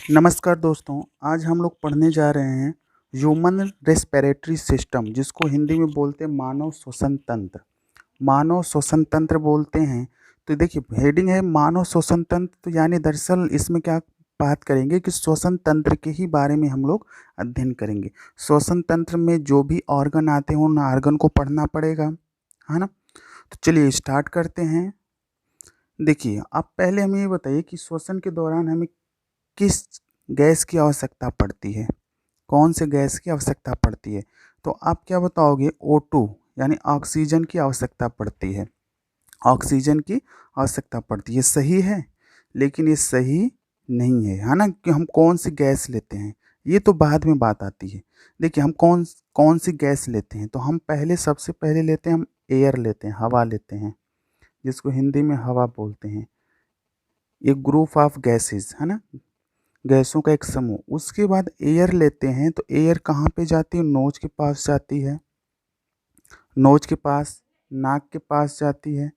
नमस्कार दोस्तों, आज हम लोग पढ़ने जा रहे हैं ह्यूमन रेस्पिरेटरी सिस्टम, जिसको हिंदी में बोलते हैं मानव श्वसन तंत्र। मानव श्वसन तंत्र बोलते हैं। तो देखिए, हेडिंग है मानव श्वसन तंत्र। तो यानी दरअसल इसमें क्या बात करेंगे कि श्वसन तंत्र के ही बारे में हम लोग अध्ययन करेंगे। श्वसन तंत्र में जो भी ऑर्गन आते हैं उन ऑर्गन को पढ़ना पड़ेगा, है ना। तो चलिए स्टार्ट करते हैं। देखिए, आप पहले हमें ये बताइए कि श्वसन के दौरान हमें किस गैस की आवश्यकता पड़ती है, कौन से गैस की आवश्यकता पड़ती है। तो आप क्या बताओगे? O2 यानी ऑक्सीजन की आवश्यकता पड़ती है। ऑक्सीजन की आवश्यकता पड़ती है, सही है। लेकिन ये सही नहीं है ना, कि हम कौन सी गैस लेते हैं ये तो बाद में बात आती है। देखिए, हम कौन कौन सी गैस लेते हैं, तो हम सबसे पहले लेते हैं, हम एयर लेते हैं, हवा लेते हैं, जिसको हिंदी में हवा बोलते हैं। एक ग्रुप ऑफ गैसेस, है ना, गैसों का एक समूह। उसके बाद एयर लेते हैं, तो एयर कहाँ पे जाती है? नोज के पास जाती है, नोज के पास, नाक के पास जाती है।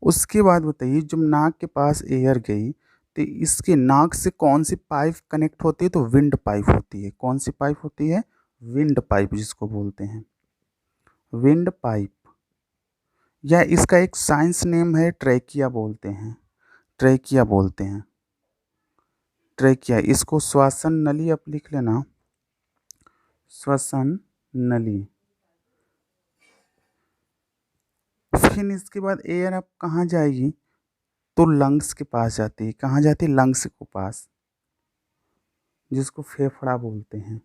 उसके बाद बताइए, जब नाक के पास एयर गई तो इसके नाक से कौन सी पाइप कनेक्ट होती है? तो विंड पाइप होती है। कौन सी पाइप होती है? विंड पाइप, जिसको बोलते हैं विंड पाइप, या इसका एक साइंस नेम है ट्रैकिया बोलते हैं। ट्रैकिया बोलते हैं, ट्रैकिया। इसको श्वसन नली आप लिख लेना, श्वसन नली। फिर इसके बाद एयर अब कहाँ जाएगी? तो लंग्स के पास जाती है। कहाँ जाती है? लंग्स के पास, जिसको फेफड़ा बोलते हैं।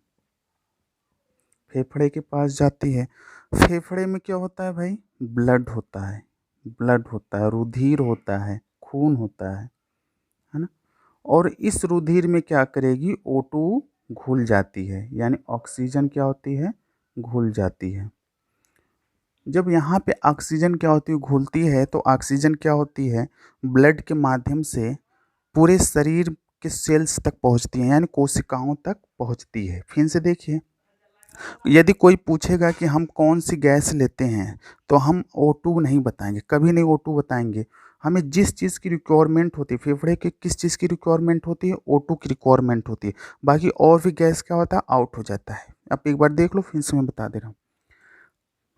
फेफड़े के पास जाती है। फेफड़े में क्या होता है भाई? ब्लड होता है, ब्लड होता है, रुधिर होता है, खून होता है ना। और इस रुधिर में क्या करेगी? O2 घुल जाती है, यानी ऑक्सीजन क्या होती है? घुल जाती है। जब यहाँ पे ऑक्सीजन क्या होती है? घुलती है। तो ऑक्सीजन क्या होती है? ब्लड के माध्यम से पूरे शरीर के सेल्स तक पहुँचती है, यानी कोशिकाओं तक पहुँचती है। फिर से देखिए, यदि कोई पूछेगा कि हम कौन सी गैस लेते हैं, तो हम O2 नहीं बताएंगे, कभी नहीं O2 बताएंगे। हमें जिस चीज़ की रिक्वायरमेंट होती है, फेफड़े के किस चीज़ की रिक्वायरमेंट होती है? O2 की रिक्वायरमेंट होती है। बाकी और भी गैस क्या होता है? आउट हो जाता है। आप एक बार देख लो, फिर से मैं बता दे रहा हूँ।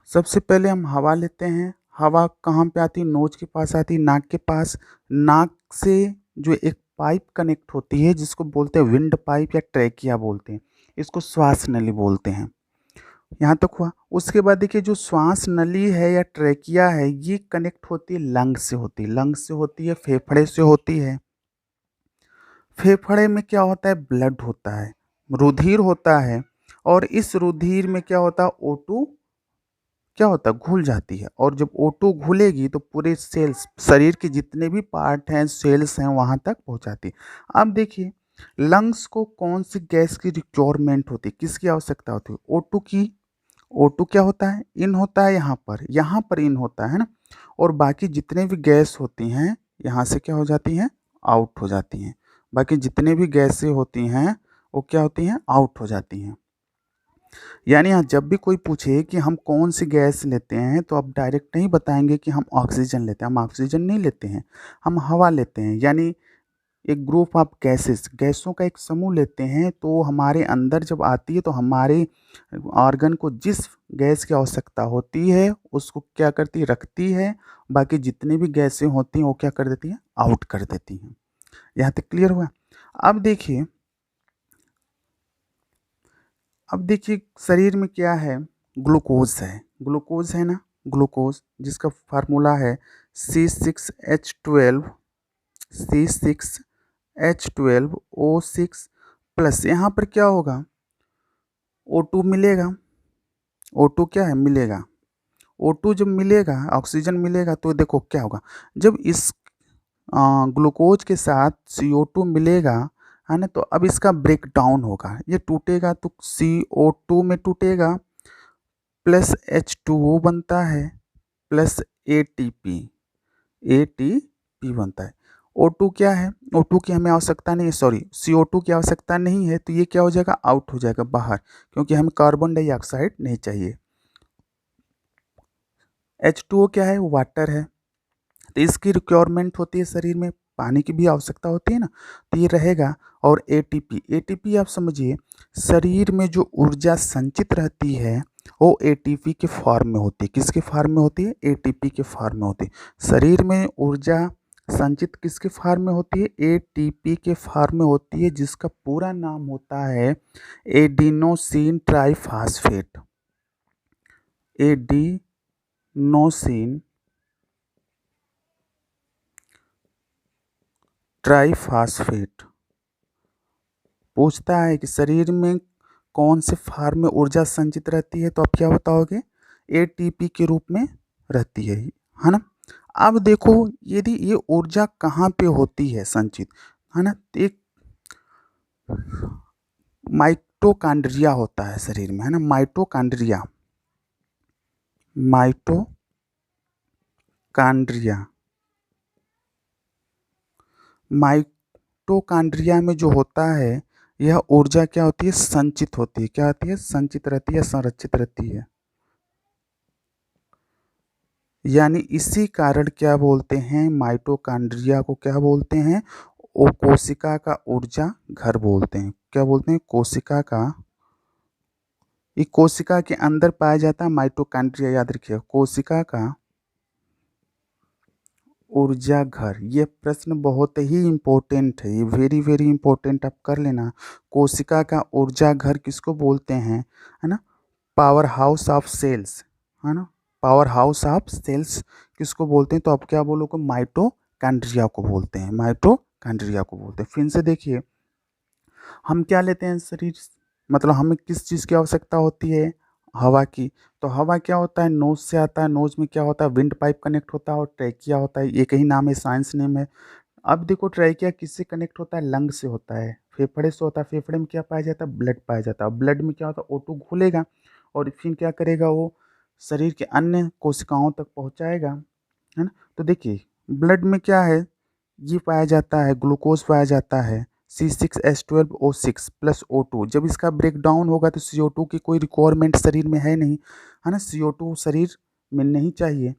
सबसे पहले हम हवा लेते हैं। हवा कहाँ पे आती है? नोज के पास आती है, नाक के पास। नाक से जो एक पाइप कनेक्ट होती है, जिसको बोलते हैं विंड पाइप या ट्रैकिया बोलते हैं। इसको श्वास नली बोलते हैं। यहाँ तक हुआ। उसके बाद देखिए, जो श्वास नली है या ट्रैकिया है, ये कनेक्ट होती है लंग से, होती है लंग से, होती है फेफड़े से, होती है। फेफड़े में क्या होता है? ब्लड होता है, रुधिर होता है। और इस रुधिर में क्या होता है? O2 क्या होता है? घुल जाती है। और जब O2 घुलेगी तो पूरे सेल्स, शरीर के जितने भी पार्ट हैं, सेल्स हैं, वहाँ तक पहुँचाती है। अब देखिए, लंग्स को कौन सी गैस की रिक्वायरमेंट होती है, किसकी आवश्यकता होती है? O2 की। O2 क्या होता है? इन होता है, यहाँ पर इन होता है ना। और बाकी जितने भी गैस होती हैं, यहाँ से क्या हो जाती हैं? आउट हो जाती हैं। बाकी जितने भी गैसें होती हैं, वो क्या होती हैं? आउट हो जाती हैं। यानी यहाँ जब भी कोई पूछे कि हम कौन सी गैस लेते हैं, तो आप डायरेक्ट नहीं बताएंगे कि हम ऑक्सीजन लेते हैं। हम ऑक्सीजन नहीं लेते हैं, हम हवा लेते हैं। यानी एक ग्रुप ऑफ गैसेस, गैसों का एक समूह लेते हैं। तो हमारे अंदर जब आती है, तो हमारे ऑर्गन को जिस गैस की आवश्यकता होती है, उसको क्या करती है? रखती है। बाकी जितनी भी गैसें होती हैं, वो क्या कर देती हैं? आउट कर देती हैं। यहाँ तक क्लियर हुआ? अब देखिए, शरीर में क्या है? ग्लूकोज है, ग्लूकोज है ना, ग्लूकोज, जिसका फार्मूला है C6H12, C6H12O6 प्लस। यहाँ पर क्या होगा? O2 मिलेगा। O2 क्या है? मिलेगा। O2 जब मिलेगा, ऑक्सीजन मिलेगा, तो देखो क्या होगा। जब इस ग्लूकोज के साथ CO2 मिलेगा, है ना, तो अब इसका ब्रेक डाउन होगा, ये टूटेगा, तो CO2 में टूटेगा, प्लस H2O बनता है, प्लस ATP, ATP बनता है। O2 क्या है? O2 की हमें आवश्यकता नहीं है, सॉरी, CO2 की आवश्यकता नहीं है, तो ये क्या हो जाएगा? आउट हो जाएगा बाहर, क्योंकि हमें कार्बन डाइऑक्साइड नहीं चाहिए। H2O क्या है? वाटर है। तो इसकी रिक्वायरमेंट होती है शरीर में पानी की भी आवश्यकता होती है ना, तो ये रहेगा। और एटीपी, एटीपी आप समझिए, शरीर में जो ऊर्जा संचित रहती है वो एटीपी के फॉर्म में होती है। किसके फॉर्म में होती है? एटीपी के फॉर्म में होती है। शरीर में ऊर्जा संचित किसके फॉर्म में होती है? एटीपी के फॉर्म में होती है, जिसका पूरा नाम होता है एडिनोसिन ट्राइफॉस्फेट। Adenosine triphosphate. पूछता है कि शरीर में कौन से फॉर्म में ऊर्जा संचित रहती है, तो आप क्या बताओगे? एटीपी के रूप में रहती है ना। अब देखो, यदि ये ऊर्जा कहाँ पे होती है संचित, है ना, तो एक माइटोकॉन्ड्रिया होता है शरीर में, है ना, माइटोकॉन्ड्रिया। माइटोकॉन्ड्रिया, माइटोकॉन्ड्रिया में जो होता है, यह ऊर्जा क्या होती है? संचित होती है। क्या होती है? संचित रहती है, संरक्षित रहती है। यानी इसी कारण क्या बोलते हैं? माइटोकॉन्ड्रिया को क्या बोलते हैं? वो कोशिका का ऊर्जा घर बोलते हैं। क्या बोलते हैं? कोशिका का। ये कोशिका के अंदर पाया जाता है माइटोकॉन्ड्रिया, याद रखिए, कोशिका का ऊर्जा घर। ये प्रश्न बहुत ही इम्पोर्टेंट है, ये वेरी वेरी इम्पोर्टेंट, आप कर लेना। कोशिका का ऊर्जा घर किसको बोलते हैं? है ना, पावर हाउस ऑफ सेल्स, है ना, पावर हाउस ऑफ सेल्स किसको बोलते हैं? तो आप क्या बोलोगे? माइटोकॉन्ड्रिया को बोलते हैं, माइटोकॉन्ड्रिया को बोलते हैं। फिर से देखिए, हम क्या लेते हैं शरीर, मतलब हमें किस चीज़ की आवश्यकता होती है? हवा की। तो हवा क्या होता है? नोज से आता है। नोज में क्या होता है? विंड पाइप कनेक्ट होता है, और ट्रैकिया होता है। एक ही नाम है, साइंस नेम है। अब देखो, ट्रैकिया किससे कनेक्ट होता है? लंग से होता है, फेफड़े से होता है। फेफड़े में क्या पाया जाता है? ब्लड पाया जाता है। ब्लड में क्या होता है? O2 घुलेगा, और फिर क्या करेगा वो? शरीर के अन्य कोशिकाओं तक पहुंचाएगा, है ना। तो देखिए, ब्लड में क्या है? ये पाया जाता है, ग्लूकोज पाया जाता है, C6H12O6 प्लस O2। जब इसका ब्रेक डाउन होगा तो CO2 की कोई रिक्वायरमेंट शरीर में है नहीं, है ना, CO2 शरीर में नहीं चाहिए,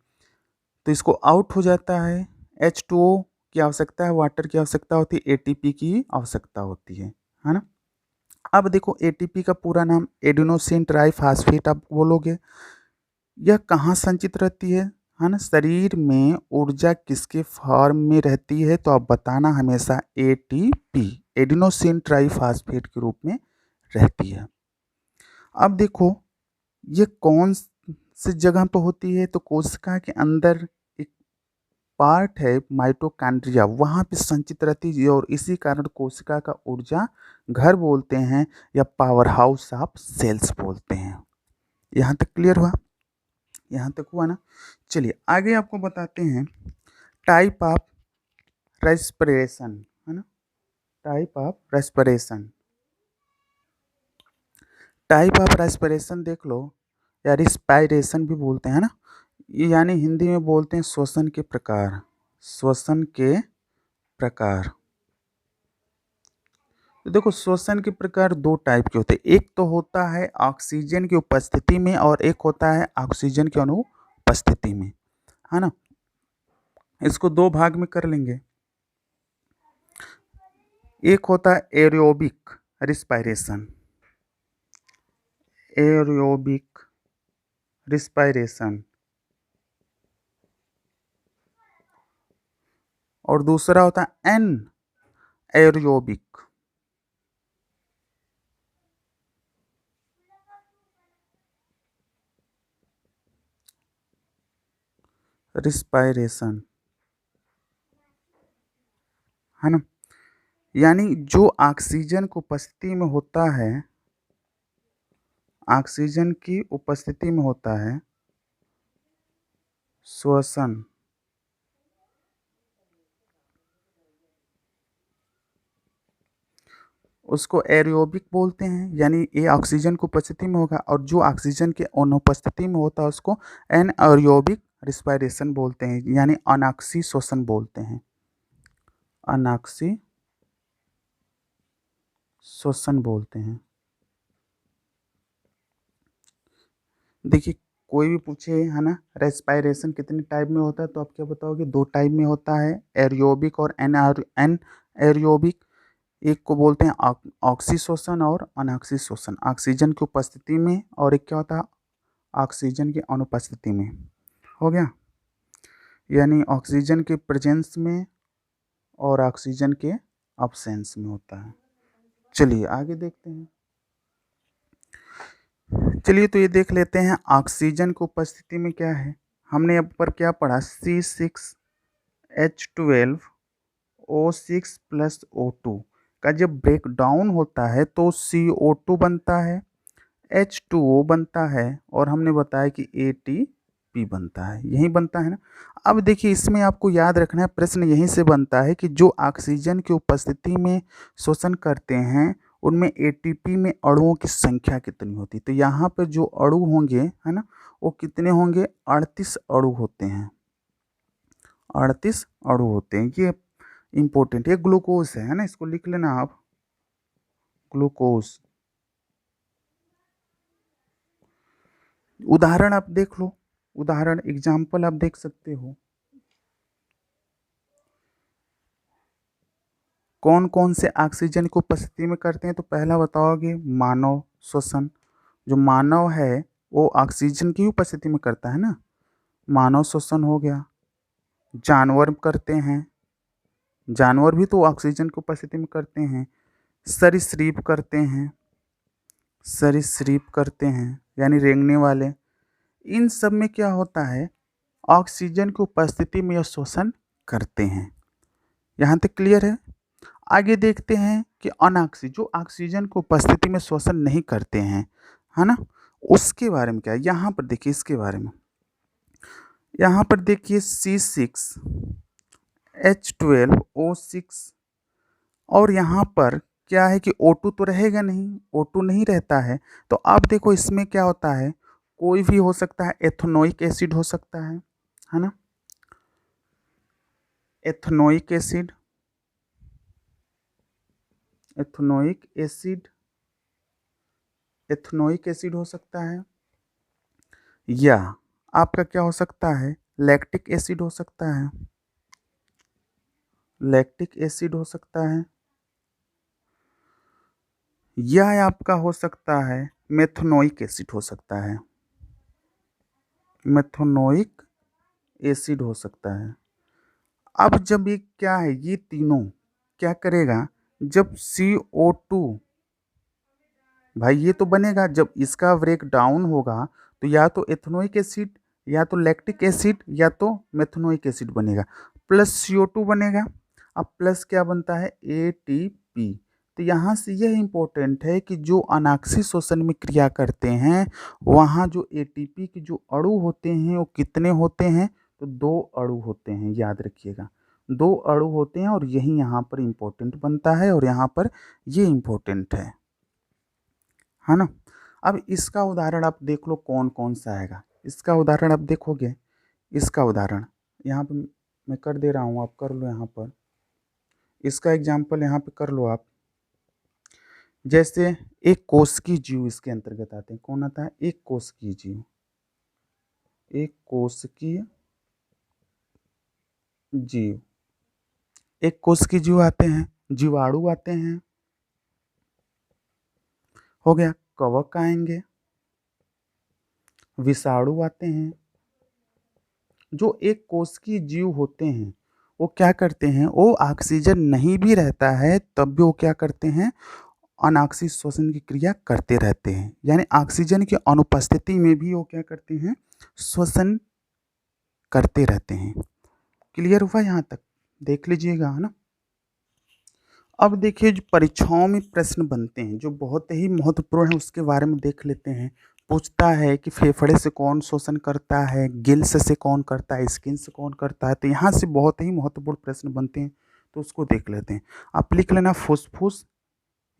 तो इसको आउट हो जाता है। H2O की आवश्यकता है, वाटर की आवश्यकता होती है, ATP की आवश्यकता होती है ना। अब देखो, ATP का पूरा नाम एडिनोसिन ट्राइफॉस्फेट आप बोलोगे। यह कहाँ संचित रहती है ना, शरीर में ऊर्जा किसके फॉर्म में रहती है? तो आप बताना हमेशा ATP, एडिनोसिन ट्राइफॉस्फेट के रूप में रहती है। अब देखो, ये कौन सी जगह पर होती है? तो कोशिका के अंदर एक पार्ट है माइटोकॉन्ड्रिया, वहाँ पे संचित रहती है, और इसी कारण कोशिका का ऊर्जा घर बोलते हैं, या पावर हाउस ऑफ सेल्स बोलते हैं। यहाँ तक क्लियर हुआ? यहाँ तक हुआ ना। चलिए आगे आपको बताते हैं टाइप ऑफ रेस्पिरेशन, है ना, type of respiration. Type of respiration देख लो, या रिस्पायरेशन भी बोलते हैं ना, ये यानी हिंदी में बोलते हैं श्वसन के प्रकार। श्वसन के प्रकार। तो देखो, श्वसन के प्रकार दो टाइप के होते हैं। एक तो होता है ऑक्सीजन की उपस्थिति में, और एक होता है ऑक्सीजन की अनुपस्थिति में, है ना। इसको दो भाग में कर लेंगे। एक होता है एरोबिक रिस्पायरेशन, एरोबिक रिस्पायरेशन, और दूसरा होता है एन एरोबिक रिस्पायरेशन, है ना। यानी जो ऑक्सीजन की उपस्थिति में होता है, ऑक्सीजन की उपस्थिति में होता है श्वसन, उसको एरोबिक बोलते हैं। यानी ये ऑक्सीजन की उपस्थिति में होगा, और जो ऑक्सीजन के अनुपस्थिति में होता है उसको एनएरोबिक रिस्पायरेशन बोलते हैं, यानी अनाक्सी श्वसन बोलते हैं, अनाक्सी श्वसन बोलते हैं। देखिए, कोई भी पूछे है ना, रेस्पायरेशन कितने टाइप में होता है, तो आप क्या बताओगे? 2 टाइप में होता है, एरोबिक और एनएरोबिक। एक को बोलते हैं ऑक्सीशोषण और अनऑक्सीशोषण, ऑक्सीजन की उपस्थिति में, और एक क्या होता है, ऑक्सीजन की अनुपस्थिति में। हो गया, यानी ऑक्सीजन के प्रेजेंस में और ऑक्सीजन के अब्सेंस में होता है। चलिए आगे देखते हैं। चलिए तो ये देख लेते हैं ऑक्सीजन की उपस्थिति में क्या है। हमने अब पर क्या पढ़ा, C6H12O6 + O2 का जब ब्रेक डाउन होता है तो CO2 बनता है, H2O बनता है, और हमने बताया कि ATP बनता है, यही बनता है ना। अब देखिए इसमें आपको याद रखना है, प्रश्न यहीं से बनता है कि जो ऑक्सीजन की उपस्थिति में शोषण करते हैं उनमें ATP में अणुओं की संख्या कितनी होती है। तो यहाँ पर जो अणु होंगे है ना, वो कितने होंगे, 38 अणु होते हैं, 38 अणु होते हैं। ये इंपॉर्टेंट, ये ग्लूकोज है ना, इसको लिख लेना आप, ग्लूकोज। उदाहरण आप देख लो, उदाहरण एग्जाम्पल आप देख सकते हो, कौन कौन से ऑक्सीजन को उपस्थिति में करते हैं। तो पहला बताओगे मानव श्वसन, जो मानव है वो ऑक्सीजन की उपस्थिति में करता है ना, मानव श्वसन हो गया। जानवर करते हैं, जानवर भी तो ऑक्सीजन की उपस्थिति में करते हैं। सरीसृप करते हैं, सरीसृप करते हैं यानी रेंगने वाले। इन सब में क्या होता है, ऑक्सीजन की उपस्थिति में यह शोषण करते हैं। यहाँ तक क्लियर है। आगे देखते हैं कि जो ऑक्सीजन को उपस्थिति में शोषण नहीं करते हैं, है ना, उसके बारे में क्या है। यहाँ पर देखिए, इसके बारे में यहाँ पर देखिए C6H12O6, और यहाँ पर क्या है कि O2 तो रहेगा नहीं, O2 नहीं रहता है। तो अब देखो इसमें क्या होता है, कोई भी हो सकता है, एथनोइक एसिड हो सकता है ना, ethanoic acid, ethanoic acid, ethanoic acid हो सकता है, या आपका क्या हो सकता है, लैक्टिक एसिड हो सकता है, लैक्टिक एसिड हो सकता है, या आपका हो सकता है मेथनोइक एसिड हो सकता है, मेथनोइक एसिड हो सकता है। अब जब ये क्या है, ये तीनों क्या करेगा, जब CO2, भाई ये तो बनेगा, जब इसका ब्रेक डाउन होगा तो या तो एथनोइक एसिड, या तो लैक्टिक एसिड, या तो मेथनोइक एसिड बनेगा, प्लस CO2 बनेगा। अब प्लस क्या बनता है, ATP। तो यहाँ से यह इंपॉर्टेंट है कि जो अनाक्सी शोषण में क्रिया करते हैं वहाँ जो ATP के जो अणु होते हैं वो कितने होते हैं, तो 2 अणु होते हैं, याद रखिएगा 2 अणु होते हैं, और यही यहाँ पर इंपॉर्टेंट बनता है, और यहाँ पर ये इंपॉर्टेंट है ना। अब इसका उदाहरण आप देख लो कौन कौन सा आएगा, इसका उदाहरण आप देखोगे, इसका उदाहरण यहाँ पे मैं कर दे रहा हूँ, आप कर लो यहाँ पर, इसका एग्जाम्पल यहाँ पे कर लो आप। जैसे एक कोशिकीय जीव इसके अंतर्गत आते हैं, कौन आता है, एक कोशिकीय जीव, एक कोशिकीय जीव, एक कोशिकीय जीव आते हैं, जीवाणु आते हैं, हो गया, कवक आएंगे, विषाणु आते हैं। जो एक कोशिकीय जीव होते हैं वो क्या करते हैं, वो ऑक्सीजन नहीं भी रहता है तब भी वो क्या करते हैं, अनाक्सी श्वसन की क्रिया करते रहते हैं, यानी ऑक्सीजन की अनुपस्थिति में भी वो क्या करते हैं, श्वसन करते रहते हैं। क्लियर हुआ यहाँ तक, देख लीजिएगा, है ना। अब देखिए जो परीक्षाओं में प्रश्न बनते हैं जो बहुत ही महत्वपूर्ण है उसके बारे में देख लेते हैं। पूछता है कि फेफड़े से कौन शोषण करता है, गिल्स से कौन करता है, स्किन से कौन करता है। तो यहाँ से बहुत ही महत्वपूर्ण प्रश्न बनते हैं, तो उसको देख लेते हैं। आप लिख लेना फुसफुस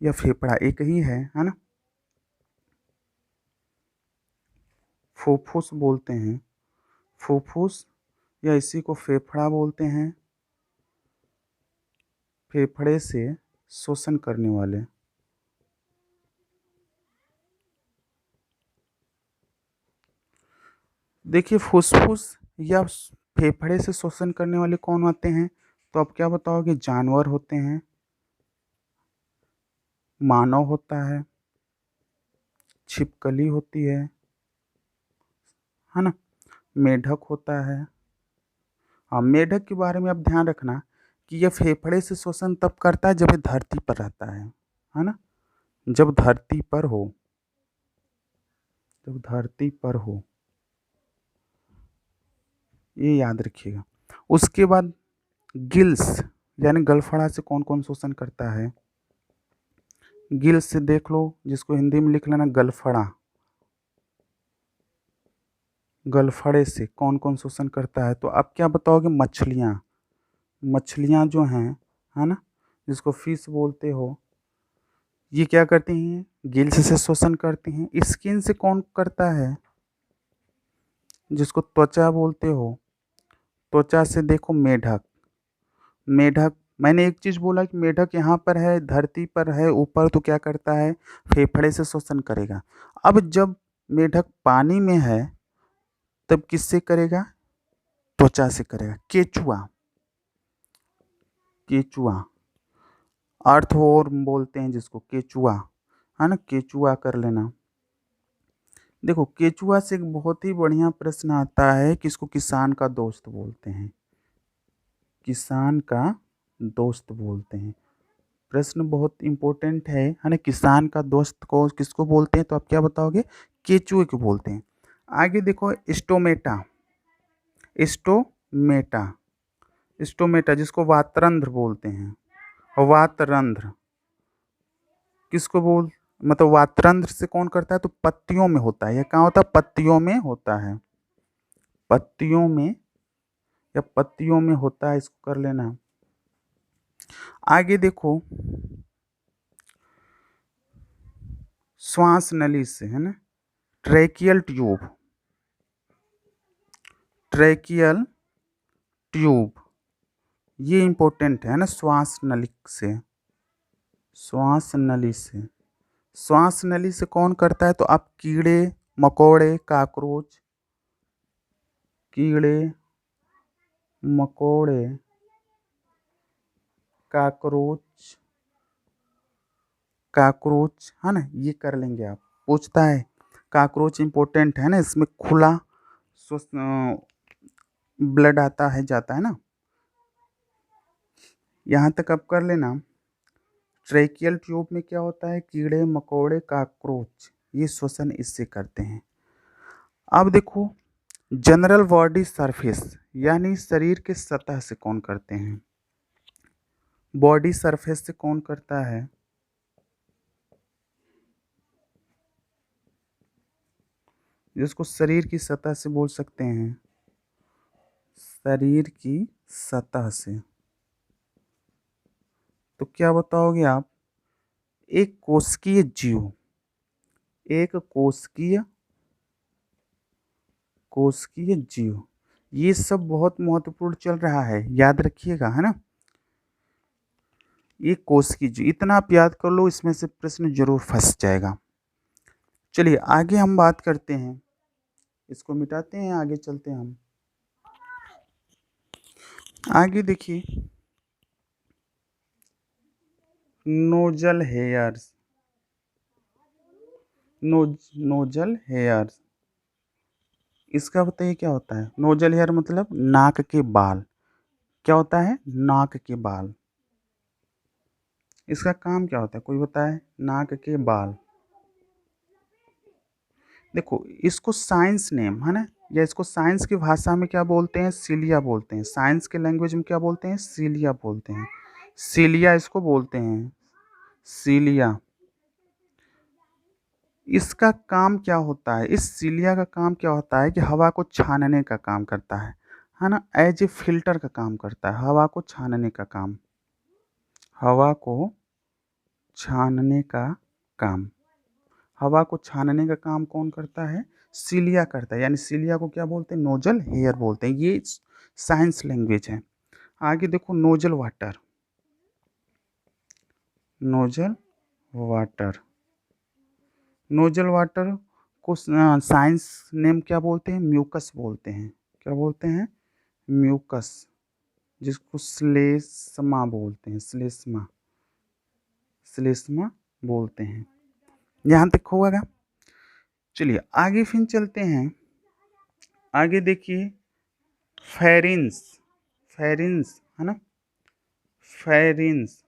या फेफड़ा, एक ही है ना। फुफ्फुस बोलते हैं, फुफ्फुस, या इसी को फेफड़ा बोलते हैं, फेफड़े से शोषण करने वाले। देखिए फुसफुस या फेफड़े से श्वसन करने वाले कौन होते हैं? तो आप क्या बताओगे? जानवर होते हैं, मानव होता है, छिपकली होती है ना? मेढक होता है। हाँ, मेढक के बारे में आप ध्यान रखना कि ये फेफड़े से श्वसन तब करता है जब ये धरती पर रहता है ना? जब धरती पर हो, जब धरती पर हो, ये याद रखिएगा। उसके बाद गिल्स यानी गलफड़ा से कौन कौन श्वसन करता है? गिल्स से देख लो, जिसको हिंदी में लिख लेना गलफड़ा। गलफड़े से कौन कौन श्वसन करता है? तो आप क्या बताओगे? मछलियाँ। मछलियाँ जो हैं, है ना, जिसको फिश बोलते हो, ये क्या करती हैं? गिल्स से श्वसन करती हैं। स्किन से कौन करता है? जिसको त्वचा बोलते हो, त्वचा से देखो मेढक। मेढक, मैंने एक चीज़ बोला कि मेढक यहाँ पर है, धरती पर है ऊपर, तो क्या करता है? फेफड़े से श्वसन करेगा। अब जब मेढक पानी में है तब किससे करेगा? त्वचा से करेगा। केचुआ, केचुआ अर्थवर्म बोलते हैं जिसको, केचुआ, है ना? केचुआ कर लेना। देखो केचुआ से एक बहुत ही बढ़िया प्रश्न आता है कि इसको किसान का दोस्त बोलते हैं। किसान का दोस्त बोलते हैं। प्रश्न बहुत इम्पोर्टेंट है ना? किसान का दोस्त को किसको बोलते हैं? तो आप क्या बताओगे? केचुए को बोलते हैं। आगे देखो स्टोमेटा। स्टोमेटा, स्टोमेटा जिसको वातरंध्र बोलते हैं। वातरंध्र किसको बोल, मतलब वातरंध्र से कौन करता है? तो पत्तियों में होता है। यह कहाँ होता है? पत्तियों में होता है। पत्तियों में, या पत्तियों में होता है, इसको कर लेना। आगे देखो श्वास नली से, है ना, ट्रैकियल ट्यूब। ट्रैकियल ट्यूब ये इंपॉर्टेंट है ना? श्वास नली से, श्वास नली से, श्वास नली से कौन करता है? तो आप कीड़े मकोड़े काकरोच, कीड़े मकोड़े काकरोच, काकरोच, है ना, ये कर लेंगे आप। पूछता है, काकरोच इंपॉर्टेंट है ना, इसमें खुला ब्लड आता है जाता है ना। यहाँ तक आप कर लेना। ट्रैकियल ट्यूब में क्या होता है? कीड़े मकोड़े काकरोच, ये श्वसन इससे करते हैं। अब देखो जनरल बॉडी सरफेस यानी शरीर के सतह से कौन करते हैं? बॉडी सरफेस से कौन करता है? जिसको शरीर की सतह से बोल सकते हैं, शरीर की सतह से। तो क्या बताओगे आप? एक कोशिकीय जीव, एक कोशिकीय, कोशिकीय जीव, ये सब बहुत महत्वपूर्ण चल रहा है, याद रखिएगा, है ना? ये कोशिकीय जीव, इतना आप याद कर लो, इसमें से प्रश्न जरूर फंस जाएगा। चलिए आगे हम बात करते हैं, इसको मिटाते हैं, आगे चलते हैं हम। आगे देखिए नोजल हेयर्स, नोजल हेयर्स, इसका बताइए क्या होता है? नोजल हेयर मतलब नाक के बाल। क्या होता है? नाक के बाल। इसका काम क्या होता है? कोई बताए? नाक के बाल। देखो इसको साइंस नेम, है ना, या इसको साइंस की भाषा में क्या बोलते हैं? सीलिया बोलते हैं। साइंस के लैंग्वेज में क्या बोलते हैं? सीलिया बोलते हैं। सीलिया इसको बोलते हैं, सीलिया। इसका काम क्या होता है? इस सीलिया का काम क्या होता है कि हवा को छानने का काम करता है ना? एज ए फिल्टर का काम करता है, हवा को छानने का काम, हवा को छानने का काम। हवा को छानने का काम कौन करता है? सीलिया करता है। यानी सीलिया को क्या बोलते हैं? नोजल हेयर बोलते हैं। ये साइंस लैंग्वेज है। आगे देखो nozzle water, nozzle water, nozzle water इसको साइंस नेम क्या बोलते हैं, म्यूकस बोलते हैं। क्या बोलते हैं, म्यूकस, जिसको श्लेष्मा बोलते हैं, श्लेष्मा, श्लेष्मा बोलते हैं। यहाँ तक होगा। चलिए आगे फिर चलते हैं। आगे देखिए फेरिंस, फेरिंस है ना, फेरिंस,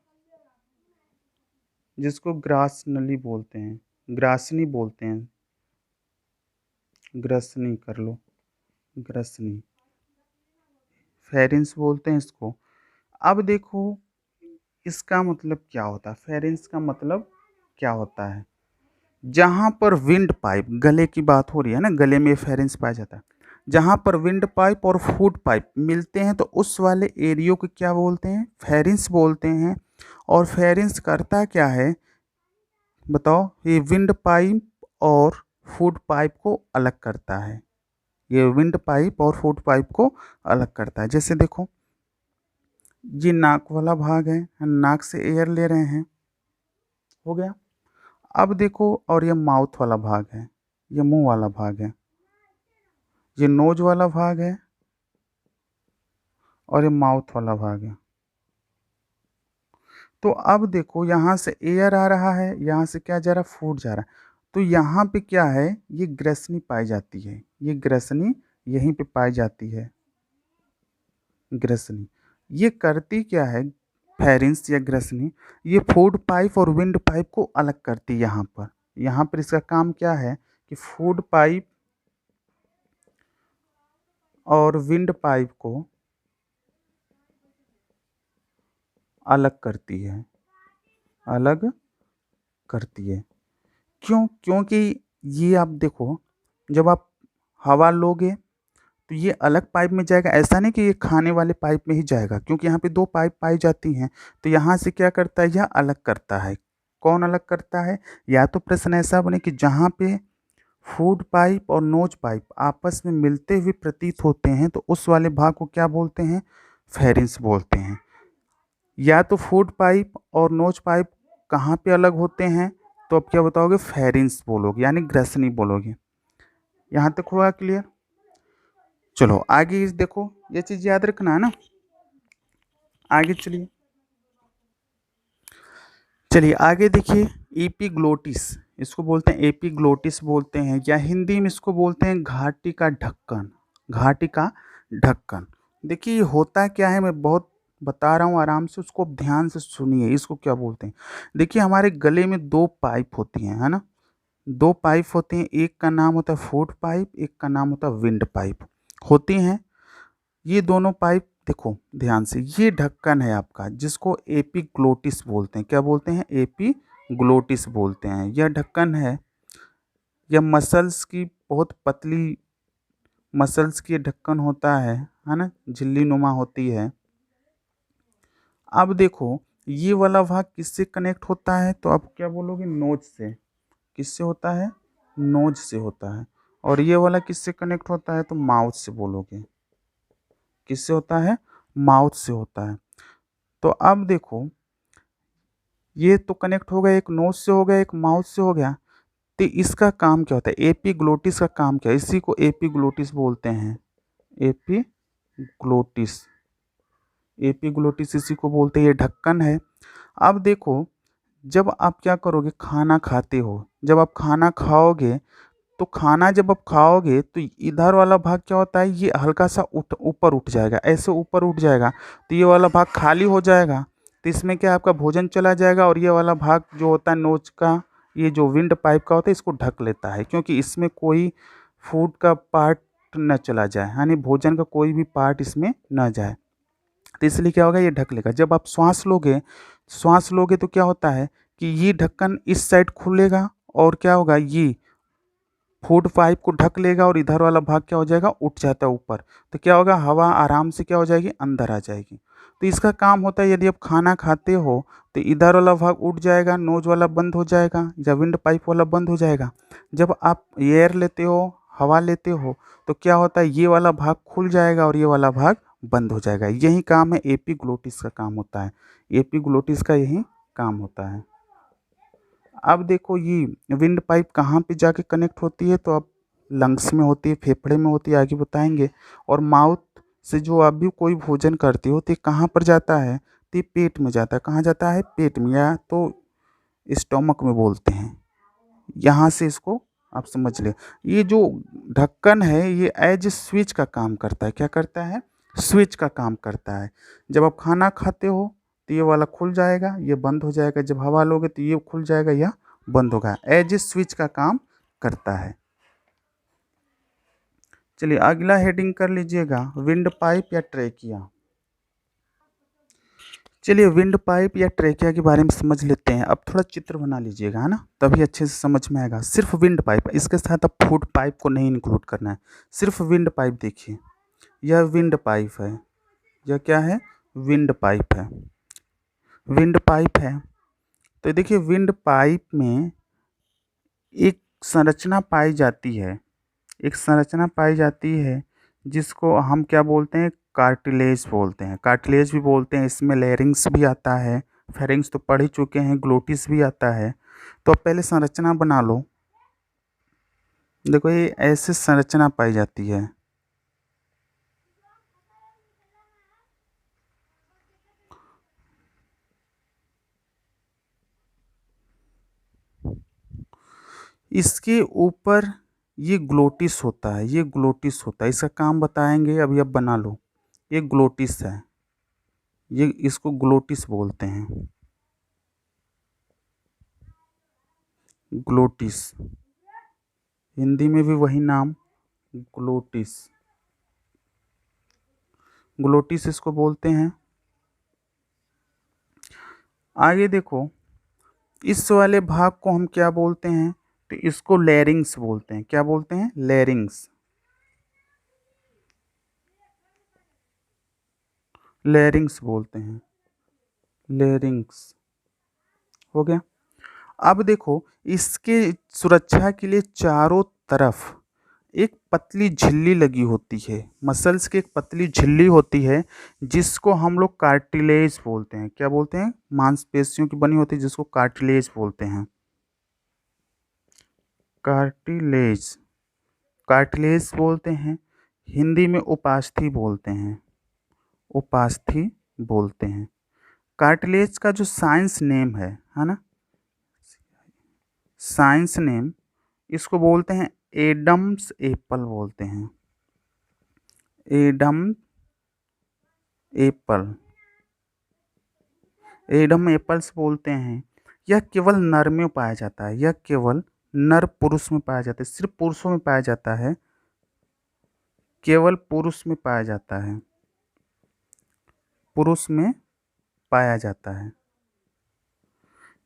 जिसको ग्रासनली बोलते हैं, ग्रासनी बोलते हैं, ग्रसनी कर लो, ग्रसनी, फेरिंस बोलते हैं इसको। अब देखो इसका मतलब क्या होता है, फेरिंस का मतलब क्या होता है। जहाँ पर विंड पाइप, गले की बात हो रही है ना, गले में फेरिंस पाया जाता है। जहाँ पर विंड पाइप और फूड पाइप मिलते हैं तो उस वाले एरियो को क्या बोलते हैं, फेरिंस बोलते हैं। और फेरिंस करता क्या है बताओ, ये विंड पाइप और फूड पाइप को अलग करता है। ये विंड पाइप और फूड पाइप को अलग करता है। जैसे देखो ये नाक वाला भाग है, नाक से एयर ले रहे हैं, हो गया। अब देखो और ये माउथ वाला भाग है, ये मुंह वाला भाग है, ये नोज वाला भाग है और ये माउथ वाला भाग है। तो अब देखो यहाँ से एयर आ रहा है, यहाँ से क्या जा रहा है, फूड जा रहा है। तो यहाँ पे क्या है, ये ग्रसनी पाई जाती है, ये ग्रसनी यहीं पे पाई जाती है। ग्रसनी ये करती क्या है, फेरिंस या ग्रसनी, ये फूड पाइप और विंड पाइप को अलग करती है। यहाँ पर इसका काम क्या है कि फूड पाइप और विंड पाइप को अलग करती है, अलग करती है। क्यों, क्योंकि ये आप देखो जब आप हवा लोगे तो ये अलग पाइप में जाएगा, ऐसा नहीं कि ये खाने वाले पाइप में ही जाएगा, क्योंकि यहाँ पे दो पाइप पाई जाती हैं। तो यहाँ से क्या करता है, यह अलग करता है। कौन अलग करता है, या तो प्रश्न ऐसा बने कि जहाँ पे फूड पाइप और नोज पाइप आपस में मिलते हुए प्रतीत होते हैं तो उस वाले भाग को क्या बोलते हैं, फेरिंस बोलते हैं। या तो फूड पाइप और नोज पाइप कहाँ पे अलग होते हैं, तो अब क्या बताओगे, फेरिंस बोलोगे, यानी ग्रसनी बोलोगे। यहाँ तक हुआ क्लियर। चलो आगे इस देखो, ये चीज़ याद रखना है ना। आगे चलिए, चलिए आगे देखिए, एपिग्लोटिस, इसको बोलते हैं एपिग्लोटिस बोलते हैं, या हिंदी में इसको बोलते हैं घाटी का ढक्कन, घाटी का ढक्कन। देखिए ये होता क्या है, मैं बहुत बता रहा हूँ आराम से, उसको ध्यान से सुनिए। इसको क्या बोलते हैं, देखिए हमारे गले में दो पाइप होती हैं, है ना, दो पाइप होती हैं। एक का नाम होता है फूड पाइप, एक का नाम होता है विंड पाइप होती हैं। ये दोनों पाइप देखो ध्यान से, ये ढक्कन है आपका, जिसको एपिग्लोटिस बोलते हैं। क्या बोलते हैं, एपिग्लोटिस बोलते हैं। यह ढक्कन है, यह मसल्स की बहुत पतली मसल्स की ढक्कन होता है ना, झिल्ली नुमा होती है। अब देखो ये वाला भाग किससे कनेक्ट होता है, तो आप क्या बोलोगे, नोज से। किससे होता है, नोज से होता है। और ये वाला किससे कनेक्ट होता है, तो माउथ से बोलोगे। किससे होता है, माउथ से होता है। तो अब देखो ये तो कनेक्ट हो गया, एक नोज से हो गया, एक माउथ से हो गया। तो इसका काम क्या होता है, एपिग्लोटिस का काम क्या है, इसी को एपिग्लोटिस बोलते हैं। एपिग्लोटिस, एपिग्लोटिस इसी को बोलते हैं, ये ढक्कन है। अब देखो जब आप क्या करोगे, खाना खाते हो, जब आप खाना खाओगे तो खाना जब आप खाओगे तो इधर वाला भाग क्या होता है, ये हल्का सा ऊपर उठ जाएगा, ऐसे ऊपर उठ जाएगा, तो ये वाला भाग खाली हो जाएगा। तो इसमें क्या आपका भोजन चला जाएगा, और ये वाला भाग जो होता है नोच का, ये जो विंड पाइप का होता है, इसको ढक लेता है, क्योंकि इसमें कोई फूड का पार्ट न चला जाए, यानी भोजन का कोई भी पार्ट इसमें न जाए। तो इसलिए क्या होगा, ये ढक लेगा। जब आप श्वास लोगे तो क्या होता है कि ये ढक्कन इस साइड खुलेगा, और क्या होगा, ये फूड पाइप को ढक लेगा, और इधर वाला भाग क्या हो जाएगा, उठ जाता है ऊपर। तो क्या होगा, हवा आराम से क्या हो जाएगी, अंदर आ जाएगी। तो इसका काम होता है, यदि आप खाना खाते हो तो इधर वाला भाग उठ जाएगा, नोज वाला बंद हो जाएगा, या विंड पाइप वाला बंद हो जाएगा। जब आप एयर लेते हो, हवा लेते हो, तो क्या होता है, ये वाला भाग खुल जाएगा और ये वाला भाग बंद हो जाएगा। यही काम है, एपिग्लोटिस का काम होता है। एपिग्लोटिस का यही काम होता है। अब देखो ये विंड पाइप कहाँ पे जाके कनेक्ट होती है, तो अब लंग्स में होती है, फेफड़े में होती है, आगे बताएंगे। और माउथ से जो आप भी कोई भोजन करते हो तो ये कहाँ पर जाता है, तो ये पेट में जाता है। कहाँ जाता है, पेट में, या तो स्टोमक में बोलते हैं। यहाँ से इसको आप समझ ले। ये जो ढक्कन है ये एज स्विच का काम करता है। क्या करता है, स्विच का काम करता है। जब आप खाना खाते हो तो ये वाला खुल जाएगा, ये बंद हो जाएगा। जब हवा लोगे तो ये खुल जाएगा, या बंद होगा। एज स्विच का काम करता है। चलिए अगला हेडिंग कर लीजिएगा, विंड पाइप या ट्रेकिया। चलिए विंड पाइप या ट्रेकिया के बारे में समझ लेते हैं। अब थोड़ा चित्र बना लीजिएगा, है ना, तभी अच्छे से समझ में आएगा। सिर्फ विंड पाइप, इसके साथ अब फूड पाइप को नहीं इंक्लूड करना है, सिर्फ विंड पाइप। देखिए यह विंड पाइप है, यह क्या है, विंड पाइप है, विंड पाइप है। तो देखिए विंड पाइप में एक संरचना पाई जाती है, एक संरचना पाई जाती है जिसको हम क्या बोलते हैं, कार्टिलेज बोलते हैं। कार्टिलेज भी बोलते हैं, इसमें लेरिंग्स भी आता है, फेरिंग्स तो पढ़ ही चुके हैं, ग्लोटिस भी आता है। तो अब पहले संरचना बना लो। देखो ये ऐसे संरचना पाई जाती है। इसके ऊपर ये ग्लोटिस होता है, ये ग्लोटिस होता है। इसका काम बताएंगे, अभी अब बना लो। ये ग्लोटिस है, ये इसको ग्लोटिस बोलते हैं, ग्लोटिस। हिंदी में भी वही नाम, ग्लोटिस, ग्लोटिस इसको बोलते हैं। आगे देखो, इस वाले भाग को हम क्या बोलते हैं, तो इसको लेरिंग्स बोलते हैं। क्या बोलते हैं, लेरिंग्स, लेरिंग्स बोलते हैं, लेरिंग्स हो गया। अब देखो इसके सुरक्षा के लिए चारों तरफ एक पतली झिल्ली लगी होती है, मसल्स की एक पतली झिल्ली होती है, जिसको हम लोग कार्टिलेज बोलते हैं। क्या बोलते हैं, मांसपेशियों की बनी होती है, जिसको कार्टिलेज बोलते हैं, कार्टिलेज, कार्टिलेज बोलते हैं। हिंदी में उपास्थि बोलते हैं, उपास्थि बोलते हैं। कार्टिलेज का जो साइंस नेम है ना, साइंस नेम, इसको बोलते हैं एडम्स एप्पल बोलते हैं, एडम एप्पल, एडम एप्पल्स बोलते हैं। यह केवल नर में पाया जाता है, यह केवल नर पुरुष में पाया जाता है, सिर्फ पुरुषों में पाया जाता है, केवल पुरुष में पाया जाता है, पुरुष में पाया जाता है।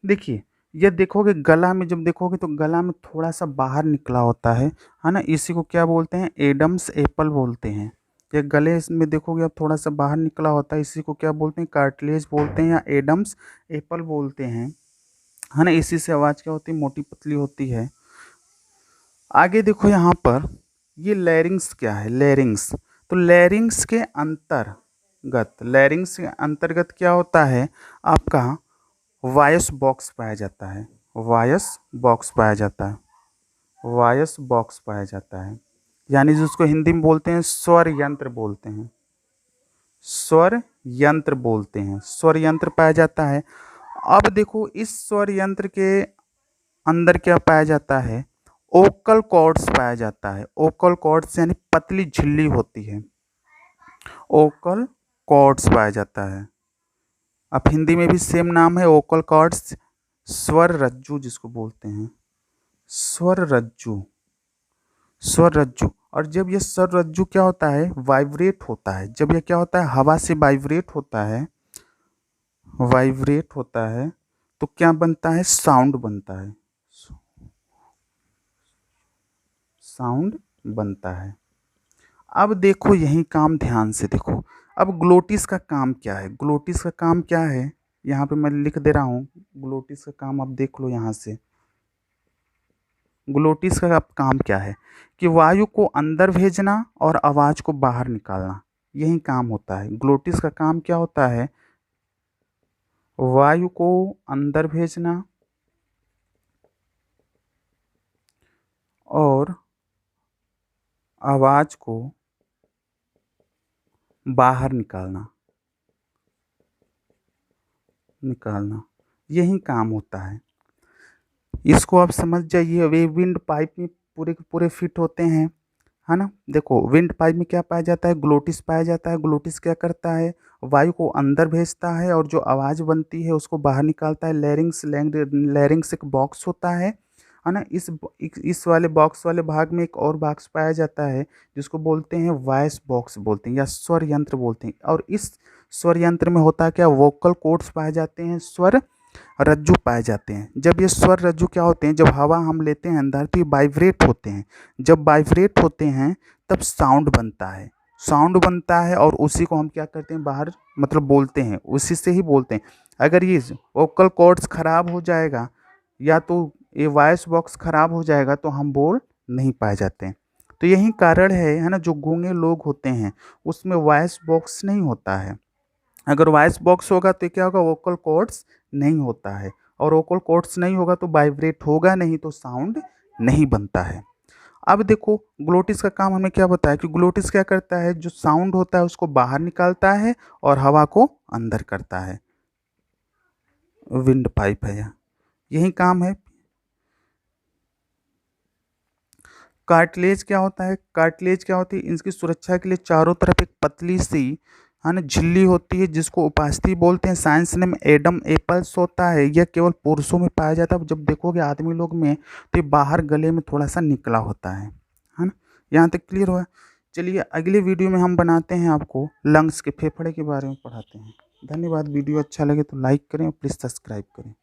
देखिए ये देखोगे गला में, जब देखोगे तो गला में थोड़ा सा बाहर निकला होता है ना, इसी को क्या बोलते हैं, एडम्स एप्पल बोलते हैं। ये गले में देखोगे अब थोड़ा सा बाहर निकला होता है, इसी को क्या बोलते हैं, कार्टिलेज बोलते हैं, या एडम्स एप्पल बोलते हैं, है ना। इसी से आवाज़ क्या होती है, मोटी पतली होती है। आगे देखो यहाँ पर ये लैरिंग्स क्या है, लैरिंग्स। तो लैरिंग्स के अंतर्गत, लैरिंग्स के अंतर्गत क्या होता है आपका, वॉइस बॉक्स पाया जाता है, वॉइस बॉक्स पाया जाता है, वॉइस बॉक्स पाया जाता है, यानी जिसको हिंदी में बोलते हैं स्वर यंत्र बोलते हैं, स्वर यंत्र बोलते हैं, स्वर यंत्र पाया जाता है। अब देखो इस स्वर यंत्र के अंदर क्या पाया जाता है, ओकल कॉर्ड्स पाया जाता है। ओकल कॉर्ड्स यानी पतली झिल्ली होती है, ओकल कॉर्ड्स पाया जाता है। अब हिंदी में भी सेम नाम है, ओकल कॉर्ड्स, स्वर रज्जु जिसको बोलते हैं, स्वर रज्जु, स्वर रज्जु। और जब ये स्वर रज्जु क्या होता है, वाइब्रेट होता है, जब ये क्या होता है, हवा से वाइब्रेट होता है, वाइब्रेट होता है, तो क्या बनता है, साउंड बनता है, साउंड बनता है। अब देखो यही काम ध्यान से देखो। अब ग्लोटिस का काम क्या है, ग्लोटिस का काम क्या है, यहाँ पे मैं लिख दे रहा हूँ। ग्लोटिस का काम आप देख लो यहाँ से। ग्लोटिस का अब काम क्या है कि वायु को अंदर भेजना और आवाज़ को बाहर निकालना, यही काम होता है। ग्लोटिस का काम क्या होता है, वायु को अंदर भेजना और आवाज़ को बाहर निकालना यही काम होता है। इसको आप समझ जाइए। वे विंड पाइप में पूरे के पूरे फिट होते हैं, है ना। देखो विंड पाइप में क्या पाया जाता है, ग्लोटिस पाया जाता है। ग्लोटिस क्या करता है, वायु को अंदर भेजता है और जो आवाज़ बनती है उसको बाहर निकालता है। लैरिंग्स एक बॉक्स होता है ना। इस वाले बॉक्स वाले भाग में एक और बॉक्स पाया जाता है जिसको बोलते हैं वॉइस बॉक्स बोलते हैं या स्वर यंत्र बोलते हैं। और इस स्वर यंत्र में होता है क्या, वोकल कॉर्ड्स पाए जाते हैं, स्वर रज्जु पाए जाते हैं। जब ये स्वर रज्जु क्या होते हैं, जब हवा हम लेते हैं अंदर तो ये वाइब्रेट होते हैं। जब वाइब्रेट होते हैं तब साउंड बनता है और उसी को हम क्या करते हैं, बाहर मतलब बोलते हैं, उसी से ही बोलते हैं। अगर ये वोकल कॉर्ड्स खराब हो जाएगा या तो ये वॉइस बॉक्स खराब हो जाएगा तो हम बोल नहीं पाए जाते हैं। तो यही कारण है ना, जो गूंगे लोग होते हैं उसमें वॉइस बॉक्स नहीं होता है। अगर वॉइस बॉक्स होगा तो क्या होगा, वोकल कॉर्ड्स नहीं होता है, और वोकल कॉर्ड्स नहीं होगा तो वाइब्रेट होगा नहीं, तो साउंड नहीं बनता है। अब देखो ग्लोटिस का काम हमें क्या बताया कि ग्लोटिस क्या करता है, जो साउंड होता है उसको बाहर निकालता है और हवा को अंदर करता है। विंड पाइप है यही काम है। कार्टिलेज क्या होता है, कार्टिलेज क्या होती है, इनकी सुरक्षा के लिए चारों तरफ एक पतली सी है ना झिल्ली होती है जिसको उपास्थि बोलते हैं। साइंस नेम एडम एपल्स होता है। यह केवल पुरुषों में पाया जाता है। जब देखोगे आदमी लोग में तो ये बाहर गले में थोड़ा सा निकला होता है ना। यहाँ तक क्लियर हुआ। चलिए अगले वीडियो में हम बनाते हैं आपको लंग्स के, फेफड़े के बारे में पढ़ाते हैं। धन्यवाद। वीडियो अच्छा लगे तो लाइक करें और प्लीज़ सब्सक्राइब करें।